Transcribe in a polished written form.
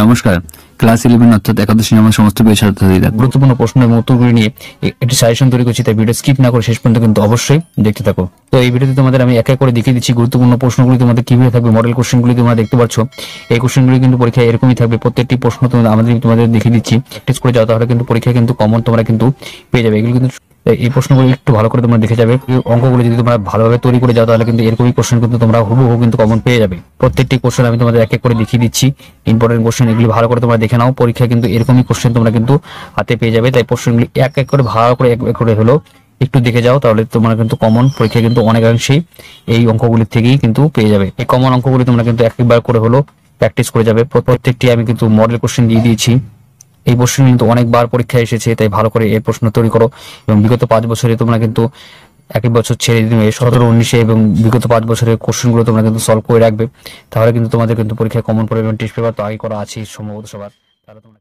নমস্কার। ক্লাস 11 অর্থাৎ একাদশ শ্রেণীর আমার সমস্ত প্রিয় ছাত্রছাত্রীরা গুরুত্বপূর্ণ প্রশ্ন এবং উত্তরগুলি নিয়ে একটি সাজেশন তৈরি করছি, তাই ভিডিও স্কিপ না করে শেষ পর্যন্ত কিন্তু অবশ্যই দেখতে থাকো। তো এই ভিডিওতে তোমাদের আমি এক এক করে দেখিয়ে দিচ্ছি গুরুত্বপূর্ণ প্রশ্নগুলি তোমাদের কিভাবে থাকবে। মডেল কোশ্চেনগুলি তোমরা দেখতে পাচ্ছ, এই কোশ্চেনগুলি কিন্তু পরীক্ষায় এরকমই থাকবে। প্রত্যেকটি প্রশ্ন তোমাদের দেখিয়ে দিচ্ছি, প্র্যাকটিস করে যাও, তাহলে কিন্তু পরীক্ষায় কিন্তু কমন তোমরা কিন্তু পেয়ে যাবে। এগুলো কিন্তু এই প্রশ্নগুলো একটু ভালো করে তোমরা দেখে যাবে। অঙ্কগুলো যদি তোমরা ভালোভাবে তৈরি করে যাও, তাহলে কিন্তু এরকমই কোশ্চেন কিন্তু তোমরা হুবহু কিন্তু কমন পেয়ে যাবে। প্রত্যেকটি কোশ্চেন আমি তোমাদের এক এক করে দেখিয়ে দিচ্ছি, ইম্পর্টেন্ট কোশ্চেন, এগুলি ভালো করে তোমরা দেখে নাও। পরীক্ষায় কিন্তু এরকমই কোশ্চেন তোমরা কিন্তু হাতে পেয়ে যাবে, তাই কোশ্চেনগুলি এক এক করে ভালো করে এক এক করে হলো একটু দেখে যাও, তাহলে তোমরা কিন্তু কমন পরীক্ষায় কিন্তু অনেকাংশেই এই অঙ্কগুলির থেকেই কিন্তু পেয়ে যাবে। এই কমন অঙ্কগুলি তোমরা কিন্তু একবার করে হলো প্র্যাকটিস করে যাবে। প্রত্যেকটি আমি কিন্তু মডেল কোশ্চেন দিয়ে দিয়েছি। এই প্রশ্ন কিন্তু অনেকবার পরীক্ষায় এসেছে, তাই ভালো করে এই প্রশ্ন তৈরি করো। এবং বিগত 5 বছরে তোমরা কিন্তু এক বছর ছেড়ে দিবে 17-19 এবং বিগত 5 বছরের কোশ্চেনগুলো তোমরা কিন্তু সলভ করে রাখবে, তাহলে কিন্তু তোমাদের কিন্তু পরীক্ষায় কমন পড়বে। এবং টেস্ট পেপার তো আগে করা আছে সম্ভবত সবার, তাহলে তোমরা